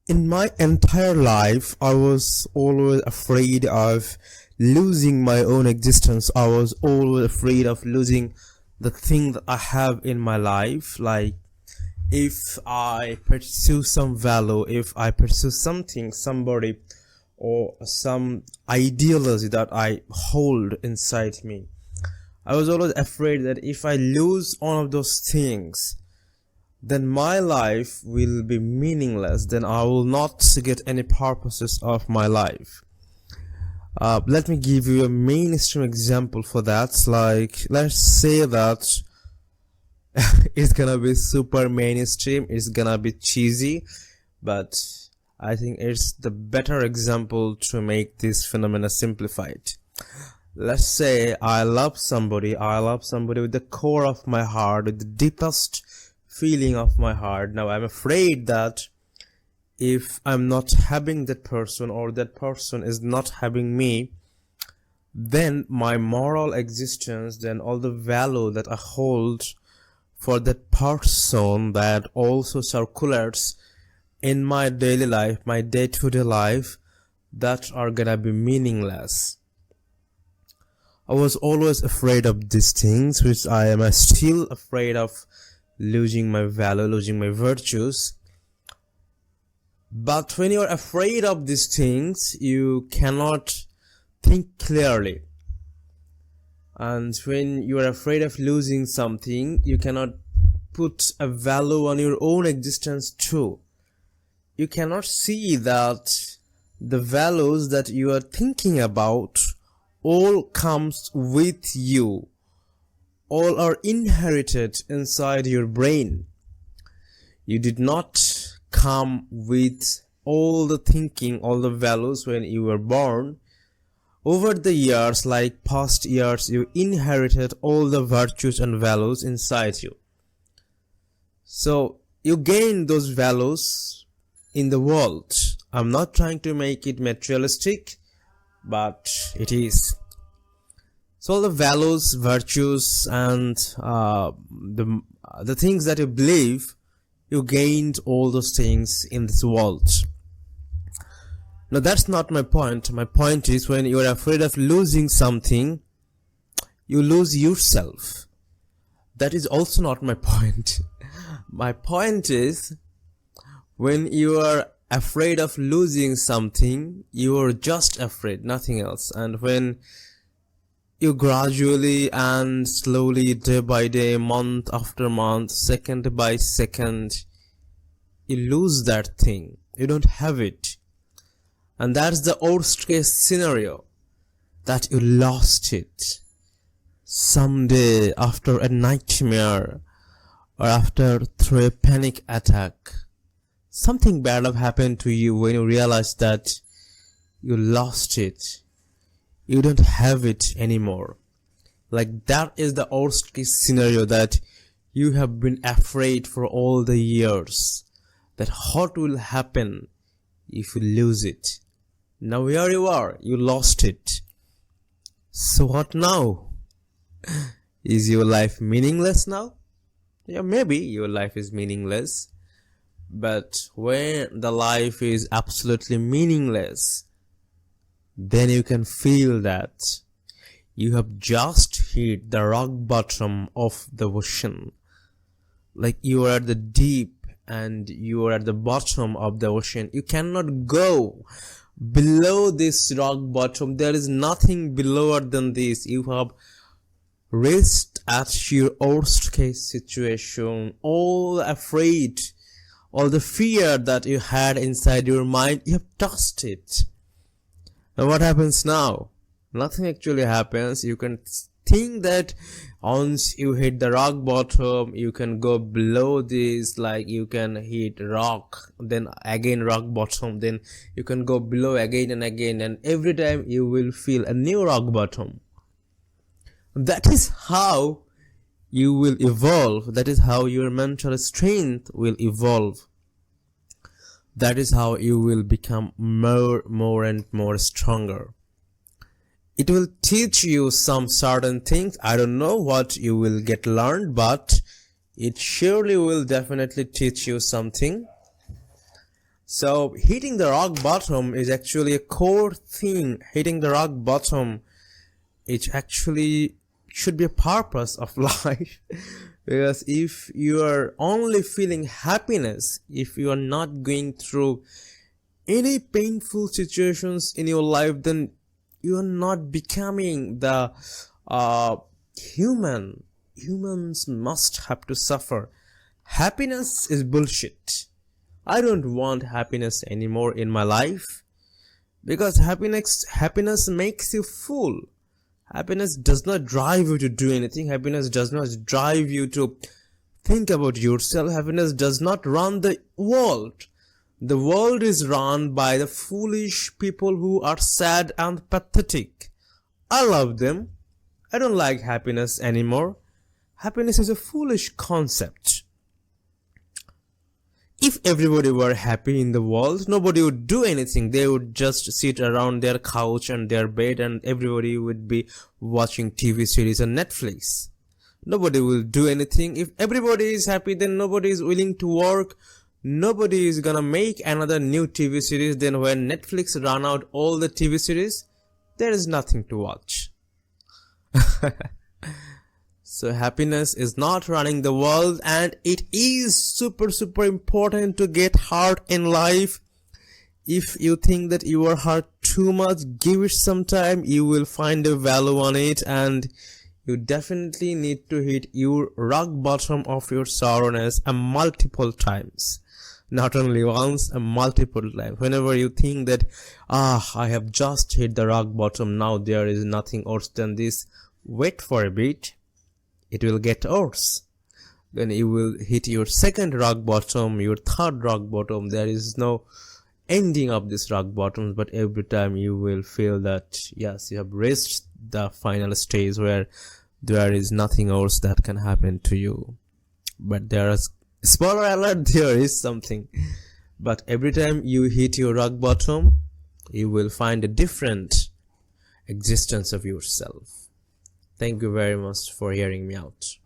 In my entire life, I was always afraid of losing my own existence. I was always afraid of losing the thing that I have in my life. Like, if I pursue some value, if I pursue something, somebody, or some ideology that I hold inside me, I was always afraid that if I lose one of those things, then my life will be meaningless. Then I will not get any purposes of my life. Let me give you a mainstream example for that. Like, let's say that it's gonna be super mainstream, it's gonna be cheesy, but I think it's the better example to make this phenomena simplified. Let's say I love somebody with the core of my heart, with the deepest feeling of my heart. Now I'm afraid that if I'm not having that person, or that person is not having me, then my moral existence, then all the value that I hold for that person, that also circulates in my daily life, my day-to-day life, that are gonna be meaningless. I was always afraid of these things, which I am still afraid of, losing my value, losing my virtues. But when you are afraid of these things, you cannot think clearly. And when you are afraid of losing something, you cannot put a value on your own existence too. You cannot see that the values that you are thinking about all comes with you. All are inherited inside your brain. You did not come with all the thinking, all the values when you were born. Over the years, like past years, you inherited all the virtues and values inside you. So you gain those values in the world. I'm not trying to make it materialistic, but it is. So all the values, virtues, and the things that you believe, you gained all those things in this world. Now that's not my point. My point is, when you are afraid of losing something, you lose yourself. That is also not my point. My point is, when you are afraid of losing something, you are just afraid, nothing else. And when you gradually and slowly, day by day, month after month, second by second, you lose that thing. You don't have it. And that's the worst case scenario, that you lost it. Someday, after a nightmare, or after through a panic attack, something bad have happened to you when you realize that you lost it. You don't have it anymore. Like, that is the worst case scenario, that you have been afraid for all the years, that what will happen if you lose it. Now here you are, you lost it. So what now? Is your life meaningless now? Yeah, maybe your life is meaningless. But when the life is absolutely meaningless, then you can feel that you have just hit the rock bottom of the ocean. Like, you are at the deep and you are at the bottom of the ocean. You cannot go below this rock bottom. There is nothing belower than this. You have reached at your worst case situation. All afraid, all the fear that you had inside your mind, you have touched it. And what happens now? Nothing actually happens. You can think that once you hit the rock bottom, you can go below this, like you can hit rock, then again rock bottom, then you can go below again and again, and every time you will feel a new rock bottom. That is how you will evolve. That is how your mental strength will evolve. That is how you will become more and more stronger. It will teach you some certain things. I don't know what you will get learned, but it surely will definitely teach you something. So hitting the rock bottom is actually a core thing. Hitting the rock bottom, it actually should be a purpose of life. Because if you are only feeling happiness, if you are not going through any painful situations in your life, then you are not becoming the human. Humans must have to suffer. Happiness is bullshit. I don't want happiness anymore in my life, because happiness makes you full. Happiness does not drive you to do anything. Happiness does not drive you to think about yourself. Happiness does not run the world. The world is run by the foolish people who are sad and pathetic. I love them. I don't like happiness anymore. Happiness is a foolish concept. If everybody were happy in the world, nobody would do anything. They would just sit around their couch and their bed, and everybody would be watching TV series on Netflix. Nobody will do anything. If everybody is happy, then nobody is willing to work. Nobody is gonna make another new TV series. Then when Netflix run out all the TV series, there is nothing to watch. So happiness is not running the world, and it is super important to get hurt in life. If you think that you are hurt too much, give it some time. You will find a value on it, and you definitely need to hit your rock bottom of your sorrowness multiple times. Not only once, multiple times. Whenever you think that, I have just hit the rock bottom, now there is nothing worse than this, wait for a bit. It will get worse. Then you will hit your second rock bottom, your third rock bottom. There is no ending of this rock bottom, but every time you will feel that, yes, you have reached the final stage where there is nothing else that can happen to you. But there is, spoiler alert, there is something. But every time you hit your rock bottom, you will find a different existence of yourself. Thank you very much for hearing me out.